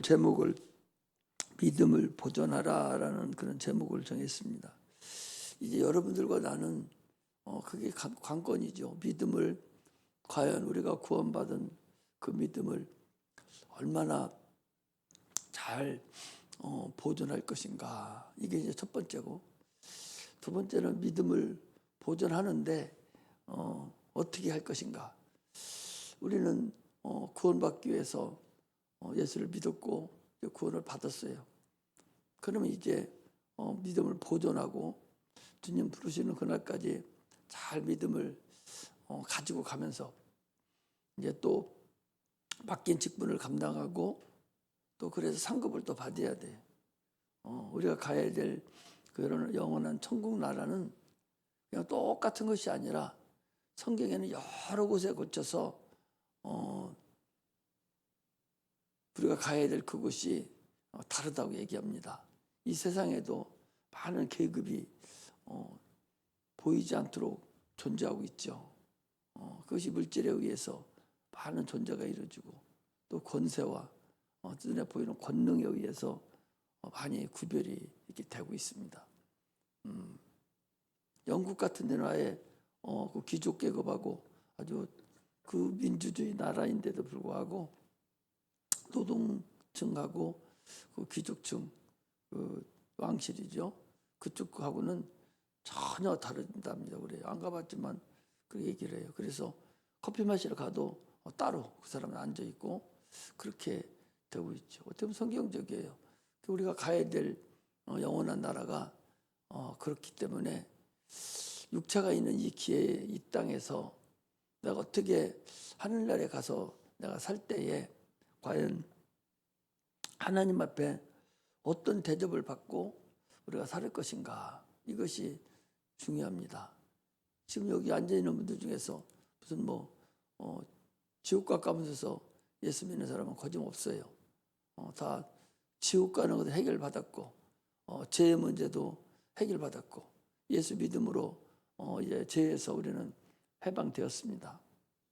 제목을 믿음을 보존하라라는 그런 제목을 정했습니다. 이제 여러분들과 나는 그게 관건이죠. 믿음을 과연 우리가 구원받은 그 믿음을 얼마나 잘 보존할 것인가. 이게 이제 첫 번째고, 두 번째는 믿음을 보존하는데 어떻게 할 것인가. 우리는 구원받기 위해서 예수를 믿었고 구원을 받았어요. 그러면 이제 믿음을 보존하고 주님 부르시는 그날까지 잘 믿음을 가지고 가면서 이제 또 맡긴 직분을 감당하고 또 그래서 상급을 또 받아야 돼. 우리가 가야 될 그런 영원한 천국 나라는 그냥 똑같은 것이 아니라 성경에는 여러 곳에 걸쳐서 우리가 가야 될 그곳이 다르다고 얘기합니다. 이 세상에도 많은 계급이 보이지 않도록 존재하고 있죠. 그것이 물질에 의해서 많은 존재가 이루어지고 또 권세와 눈에 보이는 권능에 의해서 많이 구별이 이렇게 되고 있습니다. 영국 같은 데는 아예 그 귀족 계급하고 아주 그 민주주의 나라인데도 불구하고 노동층하고 그 귀족층 그 왕실이죠. 그쪽하고는 전혀 다른답니다. 그래요. 안 가봤지만 그 얘기를 해요. 그래서 커피 마시러 가도 따로 그 사람은 앉아 있고 그렇게 되고 있죠. 어떻게 보면 성경적이에요. 우리가 가야 될 영원한 나라가 그렇기 때문에 육체가 있는 이 기회에 이 땅에서 내가 어떻게 하늘나라에 가서 내가 살 때에 과연 하나님 앞에 어떤 대접을 받고 우리가 살 것인가, 이것이 중요합니다. 지금 여기 앉아있는 분들 중에서 무슨 지옥 가까우면서 예수 믿는 사람은 거짓없어요. 다 지옥 가는 것도 해결받았고 죄의 문제도 해결받았고 예수 믿음으로 이제 죄에서 우리는 해방되었습니다.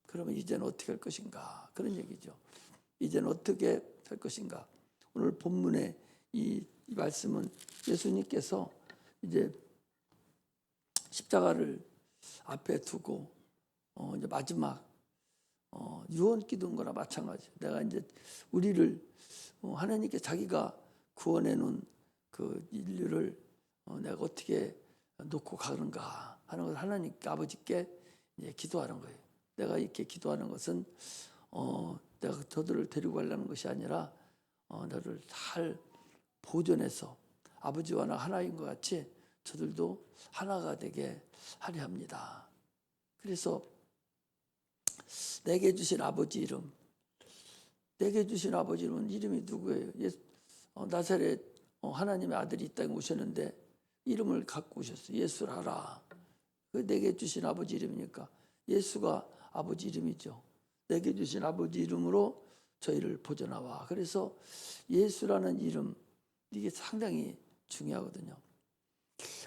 그러면 이제는 어떻게 할 것인가, 그런 얘기죠. 이제는 어떻게 할 것인가. 오늘 본문의 이 말씀은 예수님께서 이제 십자가를 앞에 두고 이제 마지막 유언 기도인 거나 마찬가지. 내가 이제 우리를 하나님께 자기가 구원해 놓은 그 인류를 내가 어떻게 놓고 가는가 하는 것을 하나님께 아버지께 이제 기도하는 거예요. 내가 이렇게 기도하는 것은 내가 저들을 데리고 가려는 것이 아니라 너를 잘 보존해서 아버지와 나 하나인 것 같이 저들도 하나가 되게 하려 합니다. 그래서 내게 주신 아버지 이름, 내게 주신 아버지 이름은 이름이 누구예요? 나사렛 하나님의 아들이 이 땅에 오셨는데 이름을 갖고 오셨어요. 예수라라. 그 내게 주신 아버지 이름이니까 예수가 아버지 이름이죠. 내게 주신 아버지 이름으로 저희를 보존하와. 그래서 예수라는 이름, 이게 상당히 중요하거든요.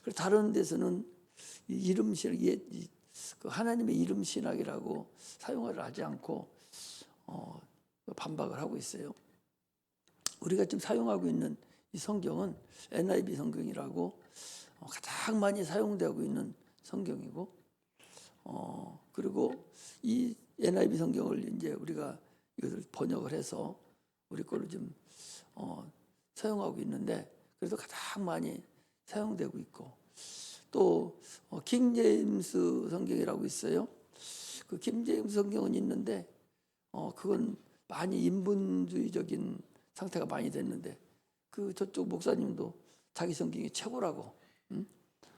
그리고 다른 데서는 이름 신학, 그 하나님의 이름 신학이라고 사용을 하지 않고 반박을 하고 있어요. 우리가 지금 사용하고 있는 이 성경은 NIV 성경이라고 가장 많이 사용되고 있는 성경이고, 그리고 이 NIV 성경을 이제 우리가 이것을 번역을 해서 우리 걸로 좀 사용하고 있는데, 그래서 가장 많이 사용되고 있고, 또 킹 제임스 성경이라고 있어요. 그 킹 제임스 성경은 있는데 그건 많이 인본주의적인 상태가 많이 됐는데, 그 저쪽 목사님도 자기 성경이 최고라고,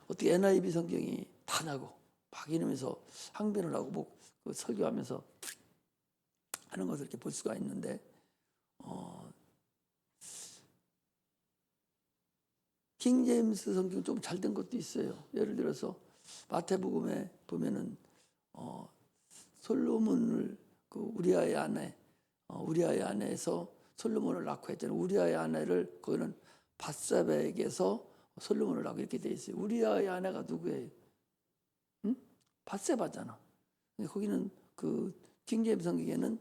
어떻게 NIV 성경이 다 나고 막 이러면서 항변을 하고 그 설교하면서 하는 것을 이렇게 볼 수가 있는데, 킹 제임스 성경 좀 잘 된 것도 있어요. 예를 들어서 마태복음에 보면은 솔로몬을 그 우리아의 아내에서 솔로몬을 낳고 했잖아요. 우리아의 아내를 거기는 밧세바에게서 솔로몬을 낳고 이렇게 돼 있어요. 우리아의 아내가 누구예요? 밧세바잖아. 거기는 그 킹제임스 성경에는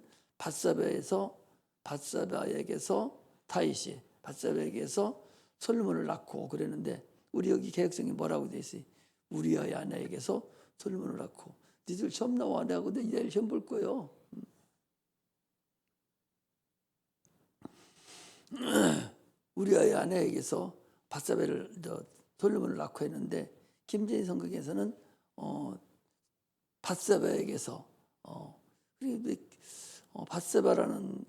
밧세바에게서 다윗이 밧세바에게서 솔로몬을 낳고 그랬는데 우리 여기 개혁성이 뭐라고 돼 있어요? 우리아의 아내에게서 솔로몬을 낳고 니들 시험 나와 내가 내일 시험 볼 거예요. 우리아의 아내에게서 밧세바를 솔로몬을 낳고 했는데 김재희 성경에서는 밧세바에게서 밧세바라는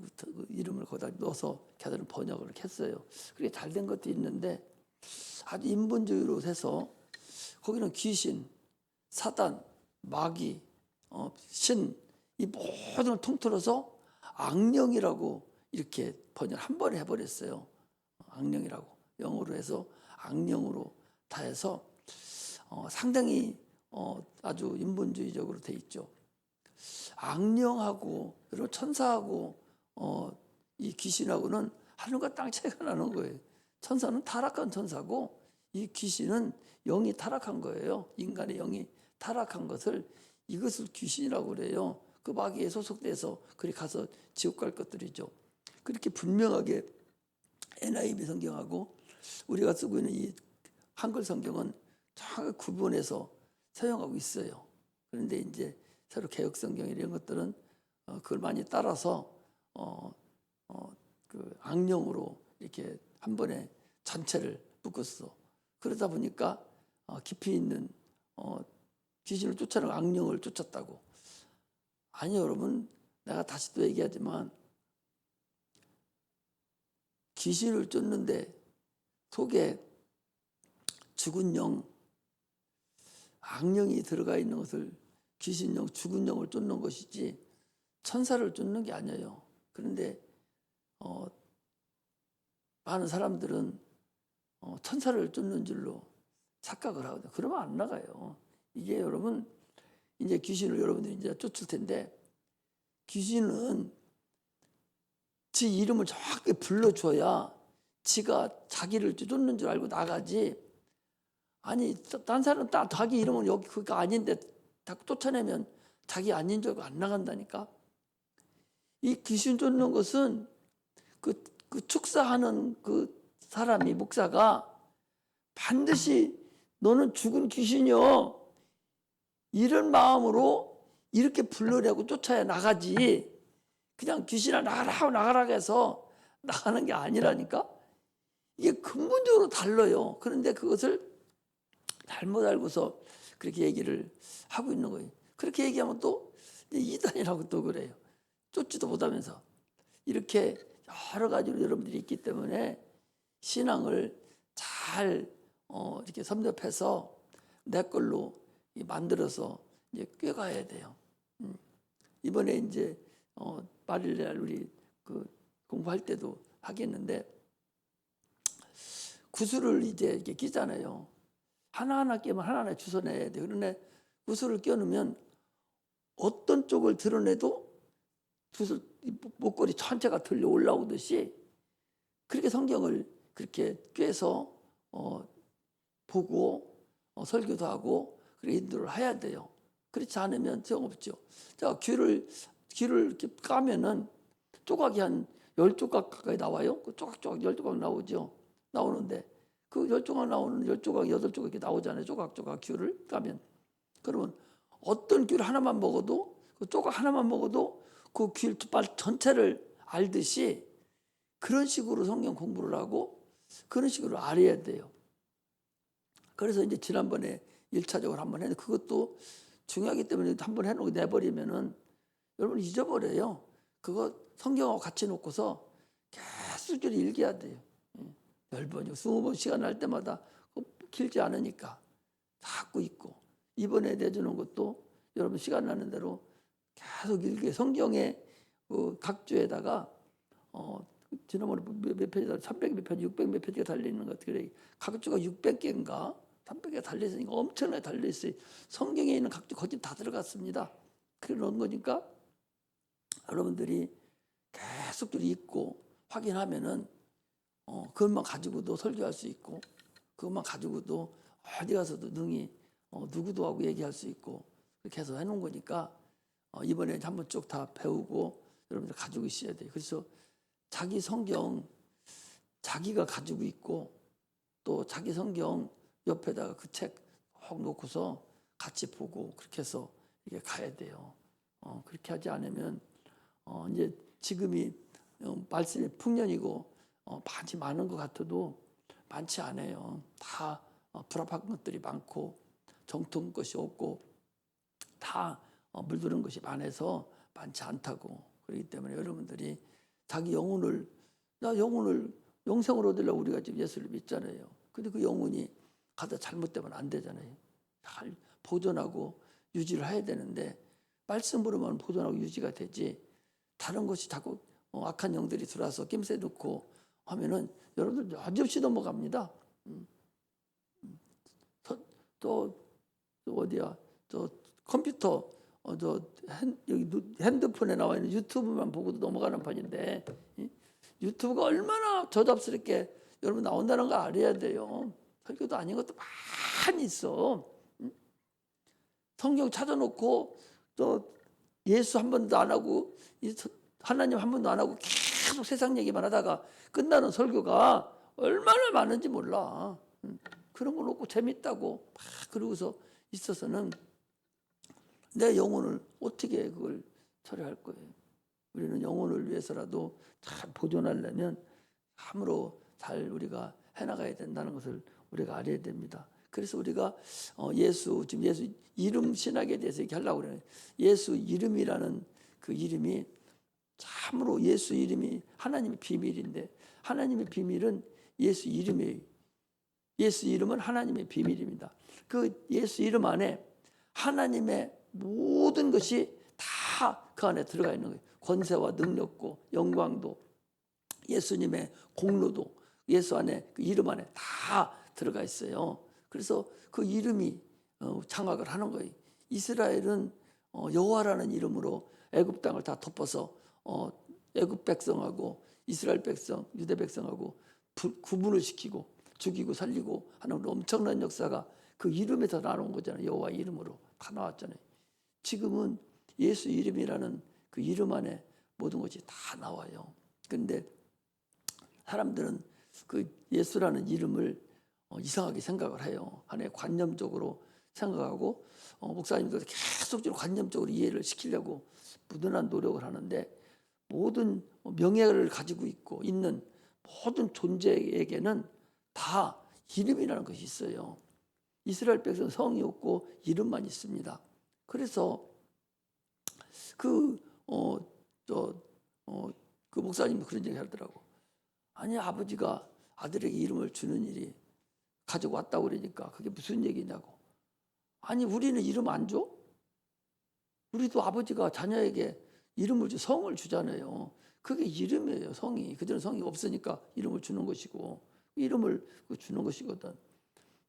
이름을 거기다 넣어서 걔들은 번역을 했어요. 그게 잘 된 것도 있는데 아주 인본주의로 해서 거기는 귀신, 사단, 마귀, 신 이 모든 걸 통틀어서 악령이라고 이렇게 번역 한 번에 해버렸어요. 악령이라고 영어로 해서 악령으로 다 해서 상당히 아주 인본주의적으로 돼 있죠. 악령하고 그리고 천사하고 이 귀신하고는 하늘과 땅 차이가 나는 거예요. 천사는 타락한 천사고 이 귀신은 영이 타락한 거예요. 인간의 영이 타락한 것을 이것을 귀신이라고 그래요. 그 마귀에 소속돼서 그리 가서 지옥 갈 것들이죠. 그렇게 분명하게 NIV 성경하고 우리가 쓰고 있는 이 한글 성경은 정확하게 구분해서 사용하고 있어요. 그런데 이제 새로 개혁 성경 이런 것들은 그걸 많이 따라서 그 악령으로 이렇게 한 번에 전체를 묶었어. 그러다 보니까 깊이 있는 귀신을 쫓아내고 악령을 쫓았다고. 아니 여러분, 내가 다시 또 얘기하지만 귀신을 쫓는데 속에 죽은 영, 악령이 들어가 있는 것을 귀신영, 죽은 영을 쫓는 것이지 천사를 쫓는 게 아니에요. 그런데 많은 사람들은 천사를 쫓는 줄로 착각을 하거든요. 그러면 안 나가요. 이게 여러분 이제 귀신을 여러분들이 이제 쫓을 텐데 귀신은 지 이름을 정확하게 불러줘야 지가 자기를 쫓는 줄 알고 나가지. 아니 딴 사람은 자기 이름은 여기 그거 아닌데 자꾸 쫓아내면 자기 아닌 줄 알고 안 나간다니까. 이 귀신 쫓는 것은 그 축사하는 그 사람이 목사가 반드시 너는 죽은 귀신이여 이런 마음으로 이렇게 불러내고 쫓아야 나가지. 그냥 귀신아 나가라 하고 나가라 해서 나가는 게 아니라니까. 이게 근본적으로 달라요. 그런데 그것을 잘못 알고서 그렇게 얘기를 하고 있는 거예요. 그렇게 얘기하면 또 이단이라고 또 그래요. 쫓지도 못하면서. 이렇게 여러 가지로 여러분들이 있기 때문에 신앙을 잘 이렇게 섭렵해서 내 걸로 만들어서 이제 꿰가야 돼요. 이번에 이제 말일날 우리 그 공부할 때도 하겠는데 구슬을 이제 이렇게 끼잖아요. 하나하나 끼면 하나하나 주워내야 돼요. 그런데 구슬을 껴놓으면 어떤 쪽을 드러내도 구슬 목걸이 전체가 들려 올라오듯이 그렇게 성경을 그렇게 꿰서 보고 설교도 하고 그렇게 인도를 해야 돼요. 그렇지 않으면 소용없죠. 자, 귀를 이렇게 까면은 조각이 한 10조각 가까이 나와요. 그 조각조각 10조각 나오죠. 나오는데 그 10조각 나오는 10조각, 8조각 이렇게 나오잖아요. 조각조각 귤을 까면. 그러면 어떤 귤 하나만 먹어도 그 조각 하나만 먹어도 그 귤 전체를 알듯이 그런 식으로 성경 공부를 하고 그런 식으로 알아야 돼요. 그래서 이제 지난번에 1차적으로 한번 했는데 그것도 중요하기 때문에 한번 해놓고 내버리면은 여러분 잊어버려요. 그거 성경하고 같이 놓고서 계속 읽어야 돼요. 10번이고 20번 시간 날 때마다 길지 않으니까 자꾸 읽고 이번에 내주는 것도 여러분 시간 나는 대로 계속 읽게 성경의 각 주에다가 지난번에 몇 페이지다 300 몇 페이지 600 몇 페이지가 달려있는 것 같아요. 각 주가 600개인가 300개가 달려있으니까 엄청나게 달려있어요. 성경에 있는 각 주 거기 다 들어갔습니다. 그런 거니까 여러분들이 계속 읽고 확인하면은 그것만 가지고도 설교할 수 있고 그것만 가지고도 어디 가서도 능히 누구도 하고 얘기할 수 있고 그렇게 해서 해놓은 거니까 이번에 한번 쭉 다 배우고 여러분들 가지고 있어야 돼요. 그래서 자기 성경 자기가 가지고 있고 또 자기 성경 옆에다가 그 책 꼭 놓고서 같이 보고 그렇게 해서 이게 가야 돼요. 그렇게 하지 않으면 이제 지금이 말씀이 풍년이고 많이 많은 것 같아도 많지 않아요. 다 불합한 것들이 많고 정통 것이 없고 다 물들은 것이 많아서 많지 않다고. 그렇기 때문에 여러분들이 자기 영혼을 영생을 얻으려고 우리가 지금 예수를 믿잖아요. 근데 그 영혼이 가다 잘못되면 안 되잖아요. 잘 보존하고 유지를 해야 되는데 말씀으로만 보존하고 유지가 되지 다른 것이 자꾸 악한 영들이 들어와서 낌새 넣고 하면은 여러분들 여지없이 넘어갑니다. 또 어디야? 저 컴퓨터 여기 핸드폰에 나와 있는 유튜브만 보고도 넘어가는 판인데 유튜브가 얼마나 저잡스럽게 여러분 나온다는 거 알아야 돼요. 설교도 아닌 것도 많이 있어. 성경 찾아놓고 또 예수 한 번도 안 하고 하나님 한 번도 안 하고 계속 세상 얘기만 하다가 끝나는 설교가 얼마나 많은지 몰라. 그런 거 놓고 재밌다고 막 그러고서 있어서는 내 영혼을 어떻게 그걸 처리할 거예요. 우리는 영혼을 위해서라도 잘 보존하려면 함으로 잘 우리가 해나가야 된다는 것을 우리가 알아야 됩니다. 그래서 우리가 지금 예수 이름 신학에 대해서 얘기하려고 그래요. 예수 이름이라는 그 이름이 참으로 예수 이름이 하나님의 비밀인데 하나님의 비밀은 예수 이름이에요. 예수 이름은 하나님의 비밀입니다. 그 예수 이름 안에 하나님의 모든 것이 다 그 안에 들어가 있는 거예요. 권세와 능력고 영광도 예수님의 공로도 예수 안에 그 이름 안에 다 들어가 있어요. 그래서 그 이름이 장악을 하는 거예요. 이스라엘은 여호와라는 이름으로 애굽 땅을 다 덮어서 애굽 백성하고 이스라엘 백성, 유대 백성하고 구분을 시키고 죽이고 살리고 하는 엄청난 역사가 그 이름에서 나온 거잖아요. 여호와 이름으로 다 나왔잖아요. 지금은 예수 이름이라는 그 이름 안에 모든 것이 다 나와요. 그런데 사람들은 그 예수라는 이름을 이상하게 생각을 해요. 하나의 관념적으로 생각하고 목사님들도 계속적으로 관념적으로 이해를 시키려고 무던한 노력을 하는데 모든 명예를 가지고 있는 모든 존재에게는 다 이름이라는 것이 있어요. 이스라엘 백성은 성이 없고 이름만 있습니다. 그래서 그 목사님도 그런 얘기 하더라고. 아니 아버지가 아들에게 이름을 주는 일이 가지고 왔다고 그러니까 그게 무슨 얘기냐고. 아니 우리는 이름 안 줘? 우리도 아버지가 자녀에게 이름을 성을 주잖아요. 그게 이름이에요. 성이. 그들은 성이 없으니까 이름을 주는 것이고 이름을 주는 것이거든.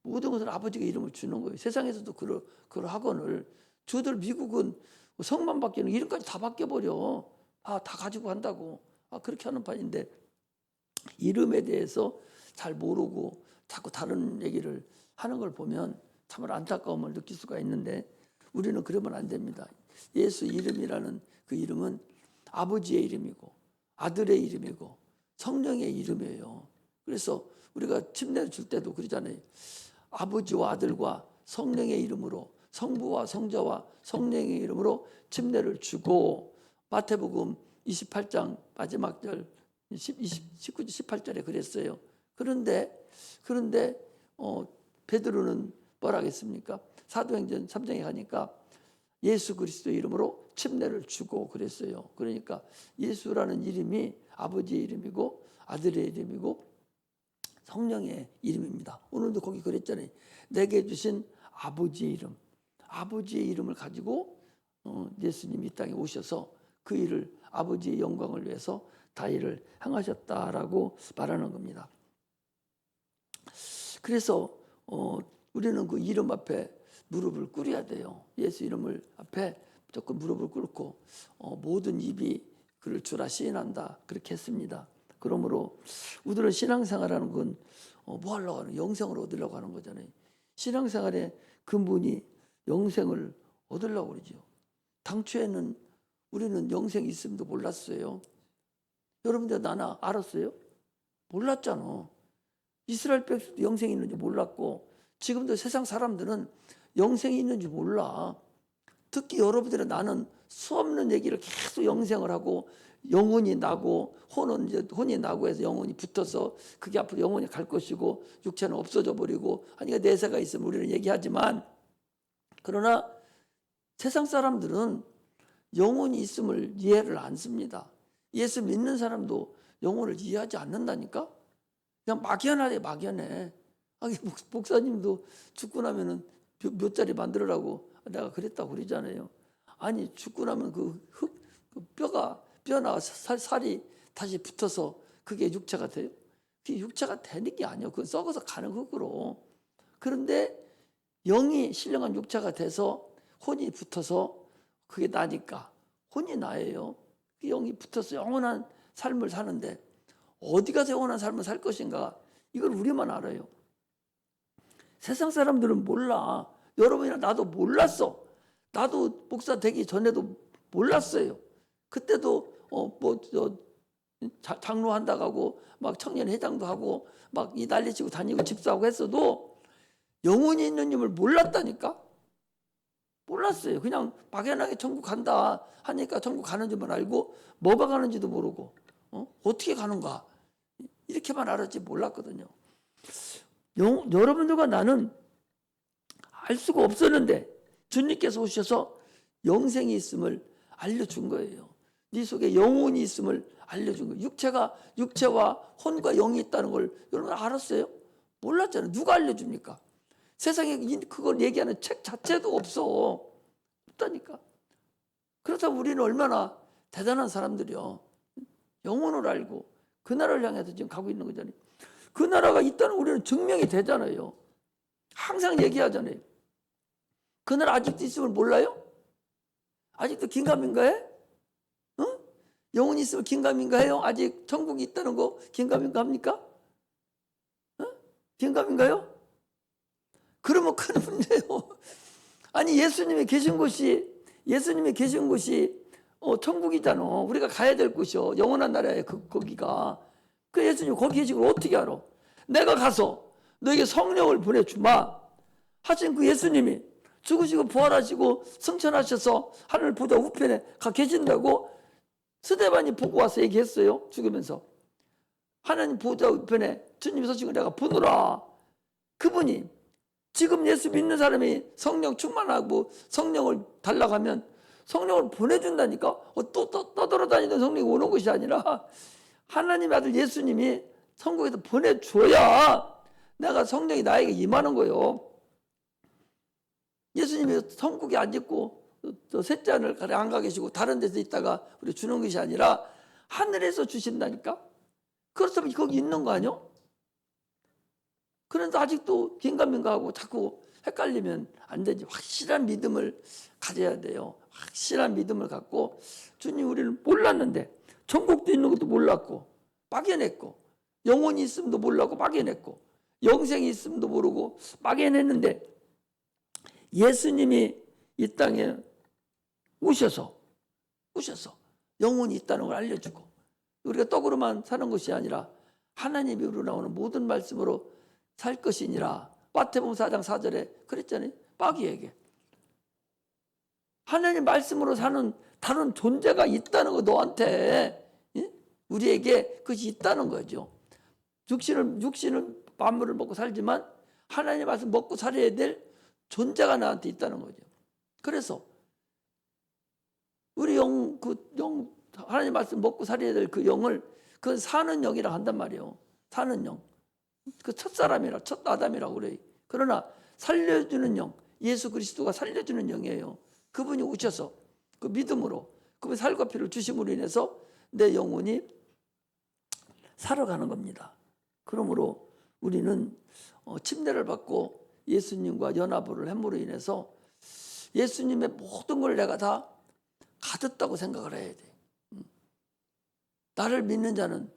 모든 것은 아버지가 이름을 주는 거예요. 세상에서도 그런 학원을 저들 미국은 성만 바뀌는 이름까지 다 바뀌어버려. 다 가지고 간다고. 그렇게 하는 판인데 이름에 대해서 잘 모르고 자꾸 다른 얘기를 하는 걸 보면 참으로 안타까움을 느낄 수가 있는데 우리는 그러면 안 됩니다. 예수 이름이라는 그 이름은 아버지의 이름이고 아들의 이름이고 성령의 이름이에요. 그래서 우리가 침례를 줄 때도 그러잖아요. 아버지와 아들과 성령의 이름으로 성부와 성자와 성령의 이름으로 침례를 주고 마태복음 28장 마지막 절 19절 18절에 그랬어요. 그런데 베드로는 뭐라 하겠습니까? 사도행전 3장에 가니까 예수 그리스도 이름으로 침례를 주고 그랬어요. 그러니까 예수라는 이름이 아버지의 이름이고 아들의 이름이고 성령의 이름입니다. 오늘도 거기 그랬잖아요. 내게 주신 아버지의 이름, 아버지의 이름을 가지고 예수님이 이 땅에 오셔서 그 일을 아버지의 영광을 위해서 다 일을 행하셨다라고 말하는 겁니다. 그래서 우리는 그 이름 앞에 무릎을 꿇어야 돼요. 예수 이름을 앞에 무조건 무릎을 꿇고 모든 입이 그를 주라 시인한다 그렇게 했습니다. 그러므로 우리는 신앙생활하는 건 뭐 하려고 하는 영생을 얻으려고 하는 거잖아요. 신앙생활의 근본이 영생을 얻으려고 그러죠. 당초에는 우리는 영생이 있음도 몰랐어요. 여러분들 나나 알았어요? 몰랐잖아. 이스라엘 백성도 영생이 있는지 몰랐고 지금도 세상 사람들은 영생이 있는지 몰라. 특히 여러분들은 나는 수없는 얘기를 계속 영생을 하고 영혼이 나고 혼이 나고 해서 영혼이 붙어서 그게 앞으로 영혼이 갈 것이고 육체는 없어져 버리고 하니까 내세가 있으면 우리는 얘기하지만 그러나 세상 사람들은 영혼이 있음을 이해를 안 씁니다. 예수 믿는 사람도 영혼을 이해하지 않는다니까? 그냥 막연하대 막연해. 목사님도 죽고 나면은 몇 자리 만들으라고 내가 그랬다고 그러잖아요. 아니 죽고 나면 그 뼈 나와서 살이 다시 붙어서 그게 육체가 돼요? 그게 육체가 되는 게 아니에요. 그건 썩어서 가는 흙으로. 그런데 영이 신령한 육체가 돼서 혼이 붙어서 그게 나니까 혼이 나예요. 그 영이 붙어서 영원한 삶을 사는데 어디 가서 영원한 삶을 살 것인가 이걸 우리만 알아요. 세상 사람들은 몰라. 여러분이나 나도 몰랐어. 나도 목사 되기 전에도 몰랐어요. 그때도 장로 한다고 하고 막 청년 회장도 하고 막 이 난리치고 다니고 집사하고 했어도 영혼이 있는 힘을 몰랐다니까. 몰랐어요. 그냥 막연하게 천국 간다 하니까 천국 가는 줄만 알고 뭐가 가는지도 모르고 어떻게 가는가 이렇게만 알았지 몰랐거든요. 여러분들과 나는 알 수가 없었는데 주님께서 오셔서 영생이 있음을 알려준 거예요. 네 속에 영혼이 있음을 알려준 거예요. 육체와 혼과 영이 있다는 걸 여러분 알았어요? 몰랐잖아요. 누가 알려줍니까? 세상에 그걸 얘기하는 책 자체도 없다니까. 그렇다면 우리는 얼마나 대단한 사람들이요. 영혼을 알고 그 나라를 향해서 지금 가고 있는 거잖아요. 그 나라가 있다는 우리는 증명이 되잖아요. 항상 얘기하잖아요. 그 나라 아직도 있음을 몰라요? 아직도 긴가민가해? 영혼이 있으면 긴가민가해요? 아직 천국이 있다는 거 긴가민가 합니까? 긴가민가요? 그러면 큰 문제예요. 아니 예수님이 계신 곳이 천국이잖아. 우리가 가야 될 곳이요. 영원한 나라에 거기가. 그 예수님 거기 계신 걸 어떻게 알아? 내가 가서 너에게 성령을 보내주마 하신 그 예수님이 죽으시고 부활하시고 승천하셔서 하늘 보좌 우편에 가 계신다고 스데반이 보고 와서 얘기했어요. 죽으면서 하나님 보좌 우편에 주님 서신 걸 내가 보노라. 그분이 지금 예수 믿는 사람이 성령 충만하고 성령을 달라고 하면 성령을 보내준다니까. 또 떠돌아다니던 성령이 오는 것이 아니라 하나님의 아들 예수님이 천국에서 보내줘야 내가 성령이 나에게 임하는 거예요. 예수님이 천국에 안 있고 셋째 하늘 안 가 계시고 다른 데서 있다가 우리 주는 것이 아니라 하늘에서 주신다니까. 그렇다면 거기 있는 거 아니요? 그런데 아직도 긴가민가하고 자꾸 헷갈리면 안 되지. 확실한 믿음을 가져야 돼요. 확실한 믿음을 갖고 주님 우리를 몰랐는데 천국도 있는 것도 몰랐고 막연했고 영혼이 있음도 몰랐고 막연했고 영생이 있음도 모르고 막연했는데 예수님이 이 땅에 오셔서 영혼이 있다는 걸 알려주고 우리가 떡으로만 사는 것이 아니라 하나님이 우러나오는 모든 말씀으로 살 것이니라. 마태복음 4장 4절에 그랬잖아요. 마귀에게 하나님 말씀으로 사는 다른 존재가 있다는 거 너한테 우리에게 그것이 있다는 거죠. 육신은 만물을 먹고 살지만 하나님 말씀 먹고 살아야 될 존재가 나한테 있다는 거죠. 그래서 우리 하나님 말씀 먹고 살아야 될 그 영을 그건 사는 영이라 한단 말이에요. 사는 영. 그 첫사람이라 첫 아담이라고 그래요. 그러나 살려주는 영, 예수 그리스도가 살려주는 영이에요. 그분이 오셔서 그 믿음으로 그분이 살과 피를 주심으로 인해서 내 영혼이 살아가는 겁니다. 그러므로 우리는 침례를 받고 예수님과 연합을 함으로 인해서 예수님의 모든 걸 내가 다 가졌다고 생각을 해야 돼. 나를 믿는 자는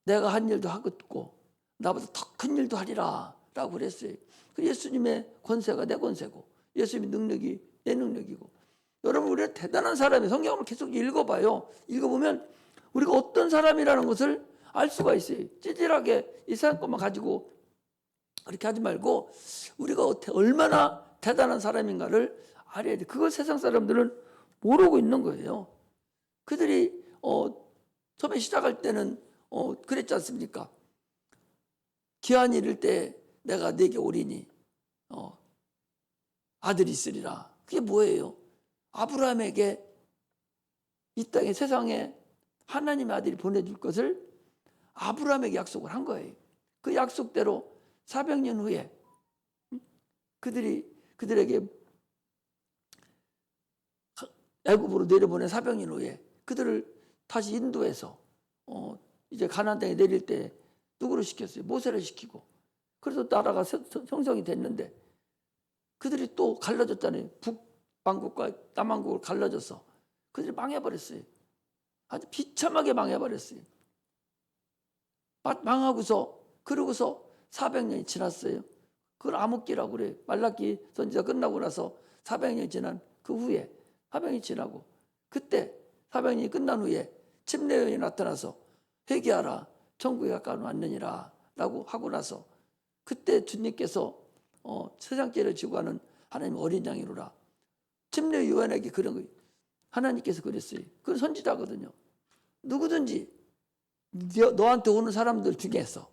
내가 한 일도 하겠고 나보다 더 큰 일도 하리라 라고 그랬어요. 예수님의 권세가 내 권세고 예수님의 능력이 내 능력이고 여러분 우리는 대단한 사람이 성경을 계속 읽어봐요. 읽어보면 우리가 어떤 사람이라는 것을 알 수가 있어요. 찌질하게 이 세상 것만 가지고 그렇게 하지 말고 우리가 얼마나 대단한 사람인가를 알아야 돼. 그걸 세상 사람들은 모르고 있는 거예요. 그들이 처음에 시작할 때는 그랬지 않습니까? 기한이 이를 때 내가 네게 오리니 아들이 있으리라. 그게 뭐예요? 아브라함에게 이 땅에 세상에 하나님의 아들이 보내줄 것을 아브라함에게 약속을 한 거예요. 그 약속대로 400년 후에 그들에게 애굽으로 내려보낸 400년 후에 그들을 다시 인도해서 이제 가나안 땅에 내릴 때 누구를 시켰어요? 모세를 시키고. 그래서 나라가 형성이 됐는데 그들이 또 갈라졌잖아요. 북왕국과 남왕국을 갈라져서 그들이 망해버렸어요. 아주 비참하게 망해버렸어요. 망하고서 그러고서 400년이 지났어요. 그걸 암흑기라고 그래요. 말라기 선지자 끝나고 나서 400년이 지난 그 후에 400년이 지나고 그때 400년이 끝난 후에 침례요한이 나타나서 회개하라 천국에 가까이 왔느니라 라고 하고 나서 그때 주님께서 세상 죄를 지고 가는 하나님 어린 양이로라. 침례요한에게 그런 거예요. 하나님께서 그랬어요. 그건 선지자거든요. 누구든지 너한테 오는 사람들 중에서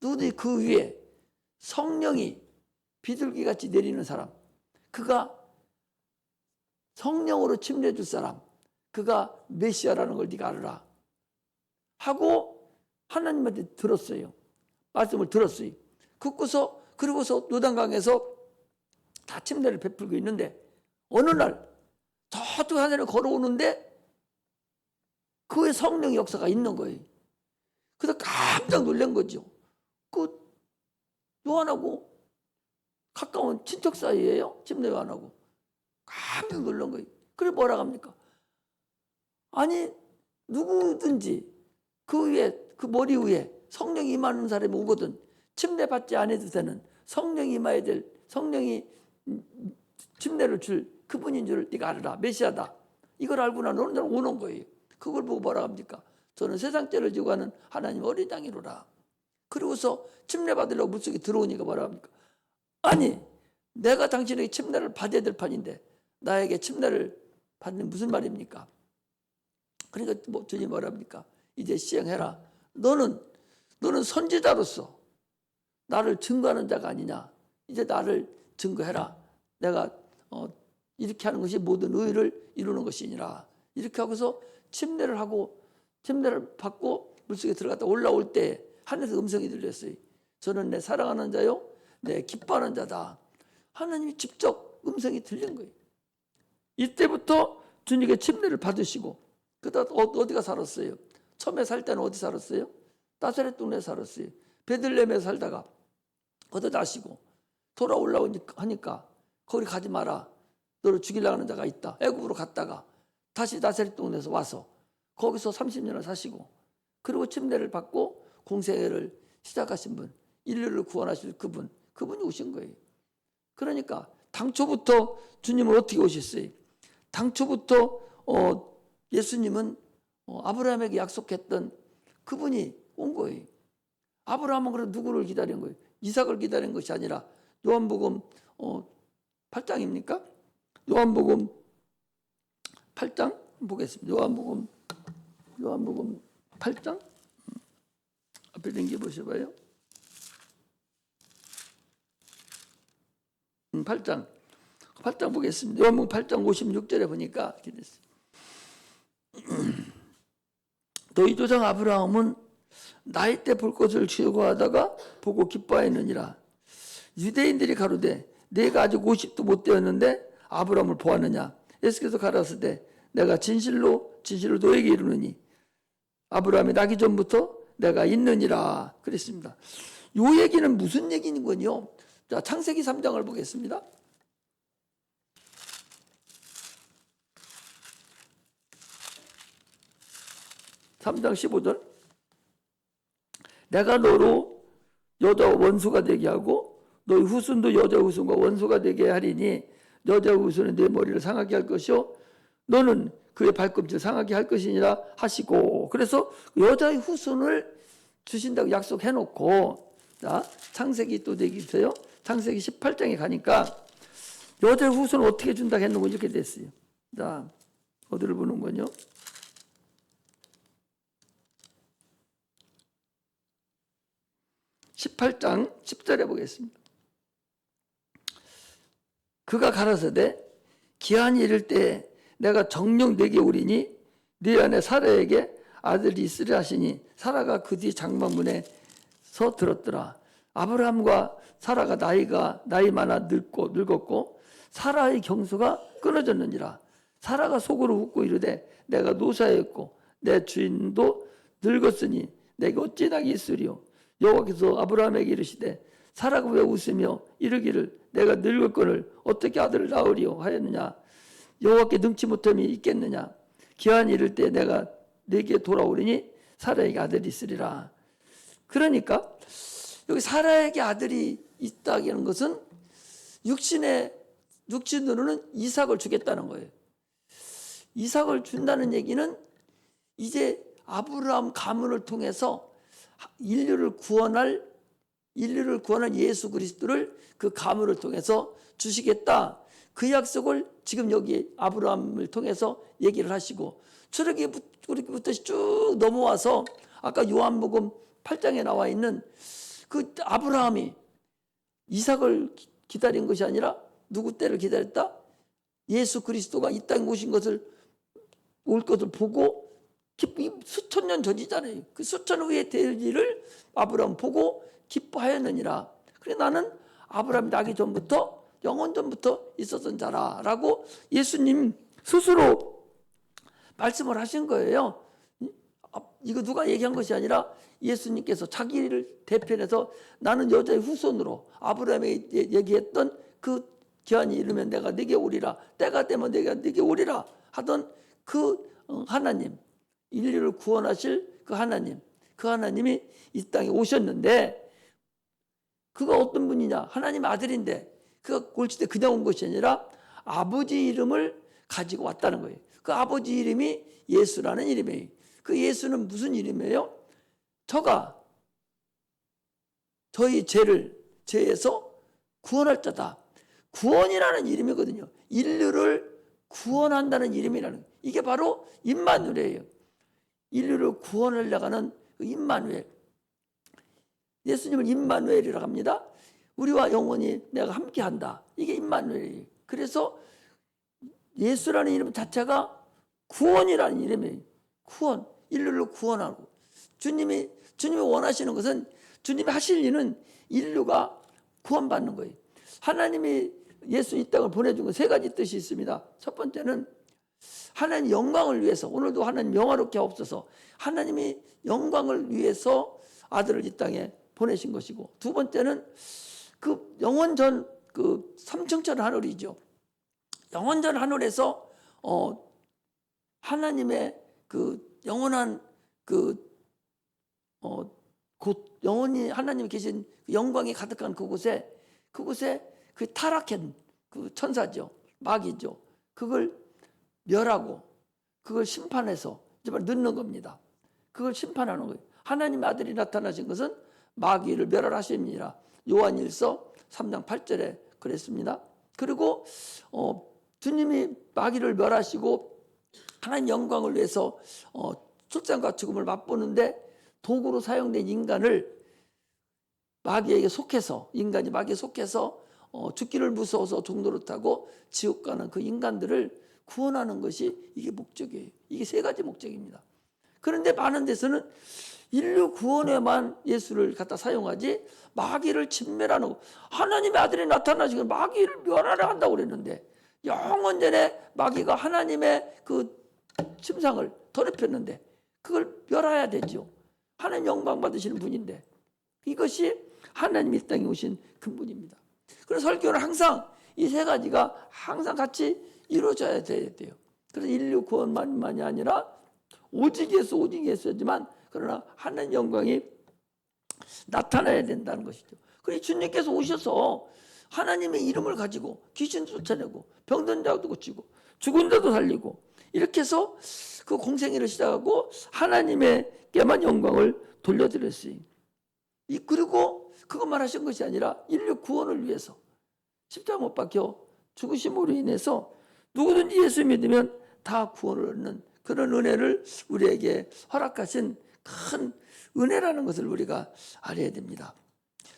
누구든지 그 위에 성령이 비둘기같이 내리는 사람, 그가 성령으로 침례 줄 사람, 그가 메시아라는 걸 네가 알아라 하고 하나님한테 들었어요. 말씀을 들었어요. 그러고서 요단강에서 다 침례를 베풀고 있는데 어느 날 저쪽 하늘을 걸어오는데 그의 성령 역사가 있는 거예요. 그래서 깜짝 놀란 거죠. 그 요한하고 가까운 친척 사이예요. 침례 요한하고. 깜짝 놀란 거예요. 그래 뭐라 합니까? 아니 누구든지 그 위에 그 머리 위에 성령이 임하는 사람이 오거든 침례 받지 않아도 되는 성령이 임해야 될 성령이 침례를 줄 그분인 줄 네가 알아라. 메시아다. 이걸 알고 나는 오는 거예요. 그걸 보고 뭐라 합니까? 저는 세상 죄를 지고 가는 하나님 어린 양이로라. 그러고서 침례 받으려고 물속에 들어오니까 뭐라 합니까? 아니 내가 당신에게 침례를 받아야 될 판인데 나에게 침례를 받는 무슨 말입니까? 그러니까 주님 뭐라 합니까? 이제 시행해라. 너는 선지자로서 나를 증거하는 자가 아니냐. 이제 나를 증거해라. 내가 이렇게 하는 것이 모든 의를 이루는 것이니라. 이렇게 하고서 침례를 받고 물속에 들어갔다 올라올 때 하늘에서 음성이 들렸어요. 저는 내 사랑하는 자요, 내 기뻐하는 자다. 하나님이 직접 음성이 들린 거예요. 이때부터 주님께 침례를 받으시고 그다음 어디가 살았어요? 처음에 살 때는 어디 살았어요? 나사렛 동네에 살았어요. 베들레헴에 살다가 거기다 나시고 돌아올라오니까 거기 가지 마라. 너를 죽이려고 하는 자가 있다. 애굽으로 갔다가 다시 나사렛 동네에서 와서 거기서 30년을 사시고 그리고 침례를 받고 공생애를 시작하신 분, 인류를 구원하실 그분이 오신 거예요. 그러니까 당초부터 주님은 어떻게 오셨어요? 당초부터 예수님은 아브라함에게 약속했던 그분이 온 거예요. 아브라함은 그럼 누구를 기다린 거예요? 이삭을 기다린 것이 아니라 요한복음 8장입니까? 요한복음 8장 보겠습니다. 요한복음 8장 앞에 당겨보셔봐요. 8장 보겠습니다. 요한복음 8장 56절에 보니까 이렇게 됐어요. 너희 조상 아브라함은 나이 때 볼 것을 즐거워하다가 보고 기뻐하였느니라. 유대인들이 가로되 내가 아직 50도 못 되었는데 아브라함을 보았느냐. 예수께서 가라사대 내가 진실로 너에게 이르노니 아브라함이 나기 전부터 내가 있느니라 그랬습니다. 이 얘기는 무슨 얘기인군요. 자, 창세기 3장을 보겠습니다. (3장 15절) 내가 너로 여자와 원수가 되게 하고 너희 후손도 여자 후손과 원수가 되게 하리니 여자 후손은 내 머리를 상하게 할 것이요 너는 그의 발꿈치를 상하게 할 것이니라 하시고, 그래서 여자의 후손을 주신다고 약속해놓고, 자, 창세기 또 얘기 있어요. 창세기 18장에 가니까 여자의 후손을 어떻게 준다고 했는고 이렇게 됐어요. 자, 어디를 보는 거요? 18장 10절에 보겠습니다. 그가 가라사대 기한이 이를 때 내가 정녕 내게 오리니 네 안에 사라에게 아들이 있으리라 하시니 사라가 그 뒤 장막문에서 들었더라. 아브라함과 사라가 나이 많아 늙었고 사라의 경수가 끊어졌느니라. 사라가 속으로 웃고 이르되 내가 노사였고 내 주인도 늙었으니 내게 어찌 낙이 있으리요. 여호와께서 아브라함에게 이르시되 사라가 왜 웃으며 이르기를 내가 늙었거늘 어떻게 아들을 낳으리요 하였느냐. 여호와께 능치 못함이 있겠느냐. 기한이 이를 때 내가 내게 돌아오리니 사라에게 아들이 있으리라. 그러니까 여기 사라에게 아들이 있다는 것은 육신으로는 이삭을 주겠다는 거예요. 이삭을 준다는 얘기는 이제 아브라함 가문을 통해서 인류를 구원할 예수 그리스도를 그 가문을 통해서 주시겠다. 그 약속을 지금 여기 아브라함을 통해서 얘기를 하시고, 출애굽부터 쭉 넘어와서 아까 요한복음 8장에 나와 있는 그 아브라함이 이삭을 기다린 것이 아니라 누구 때를 기다렸다? 예수 그리스도가 이 땅에 올 것을 보고 수천 년 전이잖아요. 그 수천 후에 될 일을 아브라함 보고 기뻐하였느니라. 그래 나는 아브라함이 나기 전부터 영원 전부터 있었던 자라라고 예수님 스스로 말씀을 하신 거예요. 이거 누가 얘기한 것이 아니라 예수님께서 자기를 대표해서 나는 여자의 후손으로 아브라함이 얘기했던 그 기한이 이르면 내가 네게 오리라, 때가 되면 내가 네게 오리라 하던 그 하나님, 인류를 구원하실 그 하나님이 이 땅에 오셨는데, 그가 어떤 분이냐? 하나님의 아들인데 그가 골치 때 그냥 온 것이 아니라 아버지 이름을 가지고 왔다는 거예요. 그 아버지 이름이 예수라는 이름이에요. 그 예수는 무슨 이름이에요? 저가 저희 죄에서 구원할 자다. 구원이라는 이름이거든요. 인류를 구원한다는 이름이라는, 이게 바로 임마누엘이에요. 인류를 구원하려고 하는 그 임마누엘. 예수님을 임마누엘이라고 합니다. 우리와 영원히 내가 함께한다. 이게 임마누엘이에요. 그래서 예수라는 이름 자체가 구원이라는 이름이에요. 구원, 인류를 구원하고, 주님이 원하시는 것은, 주님이 하실 일은 인류가 구원받는 거예요. 하나님이 예수 이 땅을 보내준 건 세 가지 뜻이 있습니다. 첫 번째는 하나님 영광을 위해서, 오늘도 하나님 영화롭게 하옵소서, 하나님이 영광을 위해서 아들을 이 땅에 보내신 것이고, 두 번째는 그 영원전 그 삼층천 하늘이죠. 영원전 하늘에서 하나님의 그 영원한 곧 영원히 하나님이 계신 영광이 가득한 그곳에 그 타락한 그 천사죠, 마귀죠. 그걸 멸하고 그걸 심판해서 이제 넣는 겁니다. 그걸 심판하는 거예요. 하나님의 아들이 나타나신 것은 마귀를 멸하심이니라. 요한일서 3장 8절에 그랬습니다. 그리고 주님이 마귀를 멸하시고 하나님 영광을 위해서 출산과 죽음을 맛보는데 도구로 사용된 인간을 마귀에게 속해서, 인간이 마귀에 속해서 죽기를 무서워서 종로를 타고 지옥 가는 그 인간들을 구원하는 것이 이게 목적이에요. 이게 세 가지 목적입니다. 그런데 많은 데서는 인류 구원에만 예수를 갖다 사용하지 마귀를 진멸하는, 하나님의 아들이 나타나시고 마귀를 멸하려 한다고 그랬는데, 영원전에 마귀가 하나님의 그 침상을 더럽혔는데 그걸 멸해야 되죠. 하나님 영광 받으시는 분인데, 이것이 하나님이 이 땅에 오신 근본입니다. 그래서 설교는 항상 이 세 가지가 항상 같이 이루어져야 돼요. 그래서 인류 구원만이 아니라 오직 예수지만, 그러나 하나님 영광이 나타나야 된다는 것이죠. 그래서 주님께서 오셔서 하나님의 이름을 가지고 귀신 쫓아내고 병든 자도 고치고 죽은 자도 살리고 이렇게 해서 그 공생애를 시작하고 하나님에게만 영광을 돌려드렸어요. 그리고 그것만 하신 것이 아니라 인류 구원을 위해서 십자가 못 박혀 죽으심으로 인해서 누구든지 예수 믿으면 다 구원을 얻는 그런 은혜를 우리에게 허락하신 큰 은혜라는 것을 우리가 알아야 됩니다.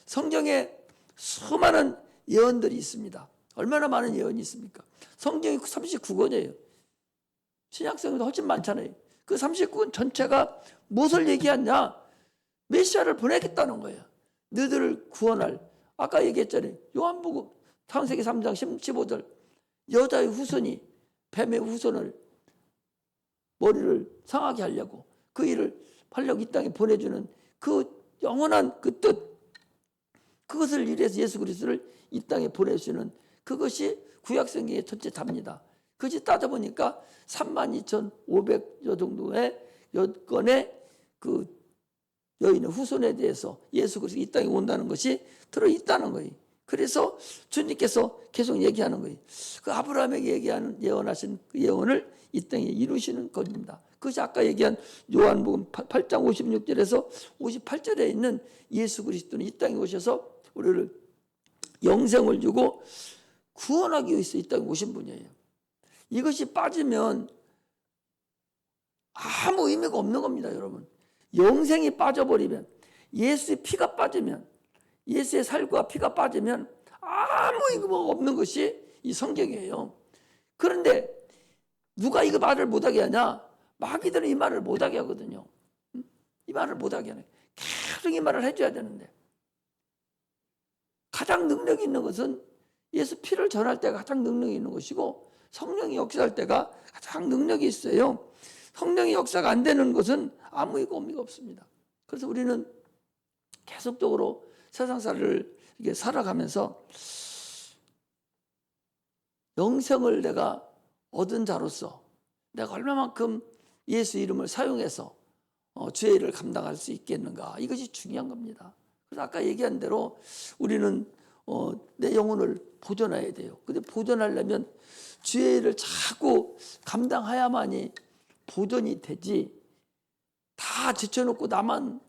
성경에 수많은 예언들이 있습니다. 얼마나 많은 예언이 있습니까? 성경이 39권이에요. 신약성에도 훨씬 많잖아요. 그 39권 전체가 무엇을 얘기하냐? 메시아를 보내겠다는 거예요. 너희들을 구원할. 아까 얘기했잖아요. 요한복음 창세기 3장 15절 여자의 후손이 뱀의 후손을 머리를 상하게 하려고 그 일을 하려고 이 땅에 보내주는 그 영원한 그 뜻, 그것을 위해서 예수 그리스도를 이 땅에 보내주는 그것이 구약성경의 전체 답니다. 그것이 따져보니까 32,500여 정도의 여건의 그 여인의 후손에 대해서 예수 그리스도 이 땅에 온다는 것이 들어있다는 거예요. 그래서 주님께서 계속 얘기하는 거예요. 그 아브라함에게 예언하신 그 예언을 이 땅에 이루시는 것입니다. 그것이 아까 얘기한 요한복음 8장 56절에서 58절에 있는 예수 그리스도는 이 땅에 오셔서 우리를 영생을 주고 구원하기 위해서 이 땅에 오신 분이에요. 이것이 빠지면 아무 의미가 없는 겁니다, 여러분. 영생이 빠져버리면, 예수의 피가 빠지면, 예수의 살과 피가 빠지면 아무 의미가 없는 것이 이 성경이에요. 그런데 누가 이거 말을 못하게 하냐? 마귀들은 이 말을 못하게 하거든요. 이 말을 못하게 하네. 계속 이 말을 해줘야 되는데, 가장 능력이 있는 것은 예수 피를 전할 때가 가장 능력이 있는 것이고, 성령이 역사할 때가 가장 능력이 있어요. 성령이 역사가 안 되는 것은 아무 의미가 없습니다. 그래서 우리는 계속적으로 세상살이를 이렇게 살아가면서 영생을 내가 얻은 자로서 내가 얼마만큼 예수 이름을 사용해서 주의 일을 감당할 수 있겠는가, 이것이 중요한 겁니다. 그래서 아까 얘기한 대로 우리는 내 영혼을 보존해야 돼요. 근데 보존하려면 주의 일을 자꾸 감당해야만이 보존이 되지, 다 제쳐놓고 나만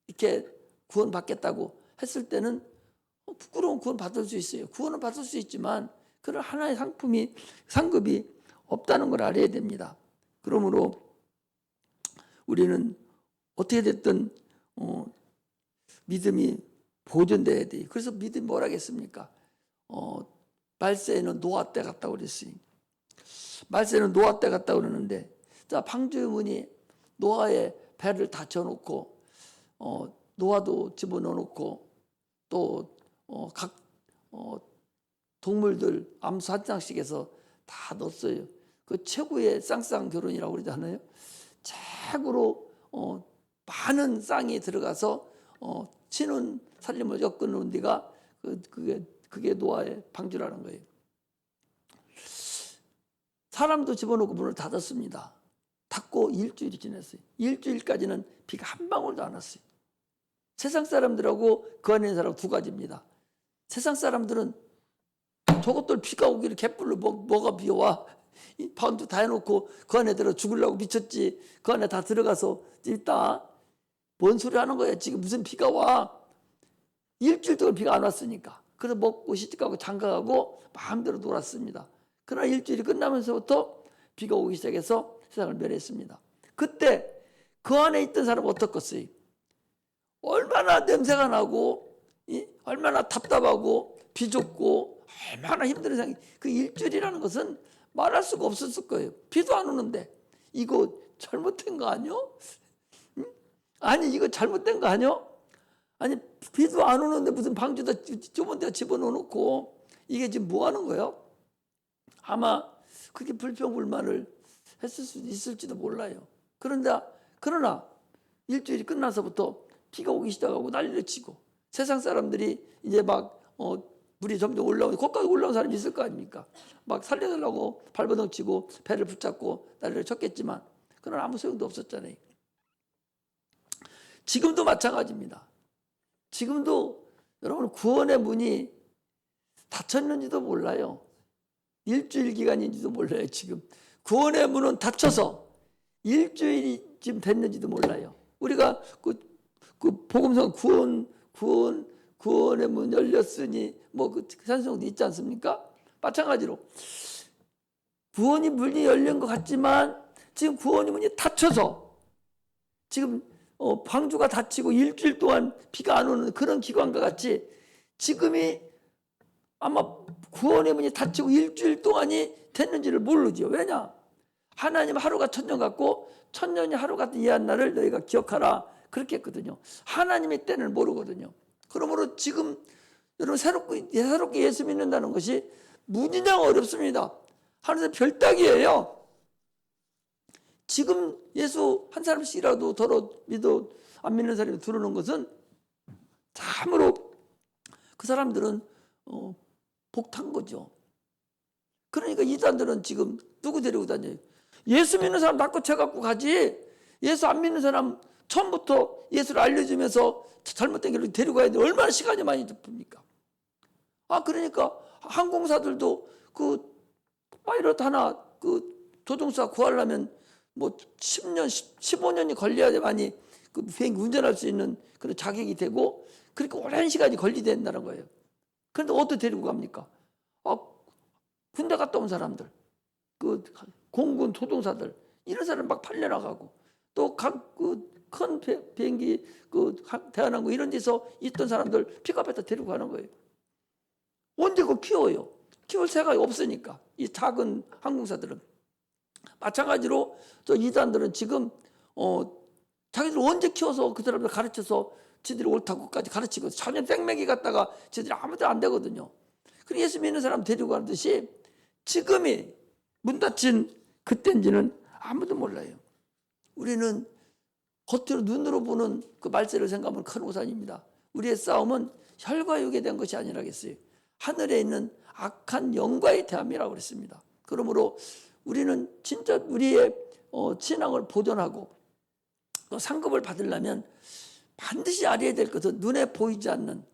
이렇게 구원받겠다고 했을 때는 부끄러운 구원 받을 수 있어요. 구원은 받을 수 있지만 그런 하나의 상급이 없다는 걸 알아야 됩니다. 그러므로 우리는 어떻게 됐든 믿음이 보존돼야 돼요. 그래서 믿음이 뭐라겠습니까? 말세에는 노아 때 같다고 그랬어요. 말세는 노아 때 같다고 그러는데, 자, 방주문이 노아의 배를 닫혀놓고 노아도 집어넣어놓고 또 각 동물들 암수 한 장씩 해서 다 넣었어요. 그 최고의 쌍쌍 결혼이라고 그러잖아요. 최고로 많은 쌍이 들어가서 신혼 살림을 엮어놓은 데가 그게 노아의 방주라는 거예요. 사람도 집어넣고 문을 닫았습니다. 닫고 일주일이 지났어요. 일주일까지는 비가 한 방울도 안 왔어요. 세상 사람들하고 그 안에 있는 사람 두 가지입니다. 세상 사람들은 저것들 비가 오기를 개뿔로 뭐가 비와, 방도 다 해놓고 그 안에 들어 죽으려고 미쳤지, 그 안에 다 들어가서 있다. 뭔 소리 하는 거야? 지금 무슨 비가 와? 일주일 동안 비가 안 왔으니까. 그래서 먹고 시집가고 장가가고 마음대로 놀았습니다. 그러나 일주일이 끝나면서부터 비가 오기 시작해서 세상을 멸했습니다. 그때 그 안에 있던 사람은 어떻겠어요? 얼마나 냄새가 나고, 얼마나 답답하고 비좁고 얼마나 힘든 세상이. 그 일주일이라는 것은 말할 수가 없었을 거예요. 비도 안 오는데 이거 잘못된 거 아니요? 아니 이거 잘못된 거 아니요? 아니 비도 안 오는데 무슨 방주다 좁은 데다 집어넣어놓고 이게 지금 뭐 하는 거예요? 아마 그게 불평불만을 했을 수도 있을지도 몰라요. 그러나 일주일이 끝나서부터 비가 오기 시작하고 난리를 치고 세상 사람들이 이제 막 물이 점점 올라오고 거기까지 올라온 사람이 있을 거 아닙니까? 막 살려달라고 발버둥 치고 배를 붙잡고 난리를 쳤겠지만 그러나 아무 소용도 없었잖아요. 지금도 마찬가지입니다. 지금도 여러분 구원의 문이 닫혔는지도 몰라요. 일주일 기간인지도 몰라요. 지금 구원의 문은 닫혀서 일주일이 지금 됐는지도 몰라요. 우리가 그 복음성 구원의 문 열렸으니 그 찬송도 있지 않습니까? 마찬가지로 구원의 문이 열린 것 같지만 지금 구원의 문이 닫혀서 지금 방주가 닫히고 일주일 동안 비가 안 오는 그런 기간과 같이 지금이 아마 구원의 문이 닫히고 일주일 동안이 됐는지를 모르죠. 왜냐? 하나님 하루가 천년 같고 천년이 하루 같은 이 한 날을 너희가 기억하라 그렇게 했거든요. 하나님의 때를 모르거든요. 그러므로 지금 여러분 새롭게 예수 믿는다는 것이 무지장 어렵습니다. 하늘에서 별따기예요. 지금 예수 한 사람씩이라도 믿어 안 믿는 사람이 들어오는 것은 참으로 그 사람들은 복탄 거죠. 그러니까 이단들은 지금 누구 데리고 다녀요? 예수 믿는 사람 낚고채 갖고 가지. 예수 안 믿는 사람 처음부터 예수를 알려주면서 잘못된 길로 데리고 가야 돼. 얼마나 시간이 많이 듭니까? 그러니까 항공사들도 그 파일럿 하나 조종사 구하려면 10년, 15년이 걸려야 많이 그 비행기 운전할 수 있는 그런 자격이 되고 그렇게 오랜 시간이 걸리된다는 거예요. 그런데 어떻게 데리고 갑니까? 군대 갔다 온 사람들, 그 공군 조종사들 이런 사람 막 팔려나가고 또 각 큰 비행기 대한항공 이런 데서 있던 사람들 픽업해서 데리고 가는 거예요. 언제 그거 키워요? 키울 새가 없으니까 이 작은 항공사들은. 마찬가지로 저 이단들은 지금 자기들 언제 키워서 그 사람들 가르쳐서 지들이 옳다고까지 가르치고 전혀 땡맥이 갔다가 지들이 아무도 안 되거든요. 그리고 예수 믿는 사람 데리고 가는 듯이 지금이 문 닫힌 그때인지는 아무도 몰라요. 우리는 겉으로 눈으로 보는 그 말세를 생각하면 큰 오산입니다. 우리의 싸움은 혈과 육에 대한 것이 아니라겠어요. 하늘에 있는 악한 영과의 대함이라고 그랬습니다. 그러므로 우리는 진짜 우리의 신앙을 보존하고 또 상급을 받으려면 반드시 알아야 될 것은 눈에 보이지 않는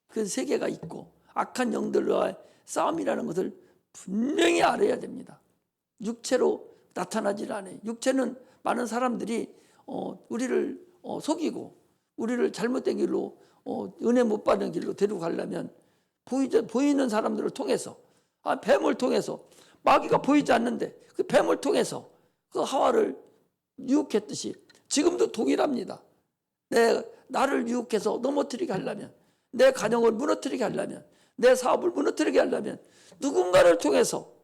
그 세계가 있고 악한 영들과의 싸움이라는 것을 분명히 알아야 됩니다. 육체로 나타나질 않아요. 육체는 많은 사람들이 우리를 속이고 우리를 잘못된 길로 은혜 못 받는 길로 데리고 가려면 보이는 사람들을 통해서 뱀을 통해서 마귀가 보이지 않는데 그 뱀을 통해서 그 하와를 유혹했듯이 지금도 동일합니다. 나를 유혹해서 넘어뜨리게 하려면 내 가정을 무너뜨리게 하려면 내 사업을 무너뜨리게 하려면 누군가를 통해서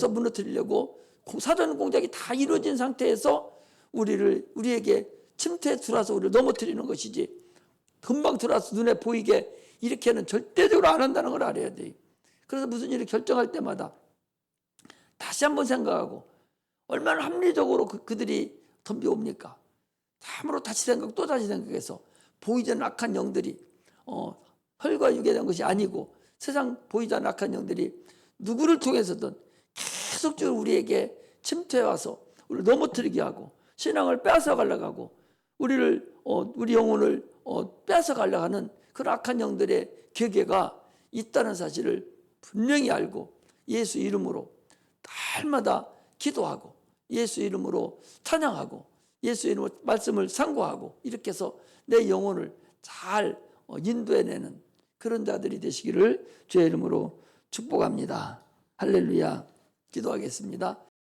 무너뜨리려고 사전 공작이 다 이루어진 상태에서 우리에게 침투해 들어와서 우리를 넘어뜨리는 것이지 금방 들어와서 눈에 보이게 이렇게는 절대적으로 안 한다는 걸 알아야 돼요. 그래서 무슨 일을 결정할 때마다 다시 한번 생각하고 얼마나 합리적으로 그들이 덤벼옵니까? 참으로 다시 생각해서 보이지 않는 악한 영들이 혈과 육에 대한 것이 아니고 세상 보이지 않는 악한 영들이 누구를 통해서든 계속적으로 우리에게 침투해와서 우리를 넘어뜨리게 하고 신앙을 빼앗아가려고 하고 우리 영혼을 빼앗아가려고 하는 그런 악한 영들의 계계가 있다는 사실을 분명히 알고 예수 이름으로 날마다 기도하고 예수 이름으로 찬양하고 예수 이름으로 말씀을 상고하고 이렇게 해서 내 영혼을 잘 인도해내는 그런 자들이 되시기를 주의 이름으로 축복합니다. 할렐루야. 기도하겠습니다.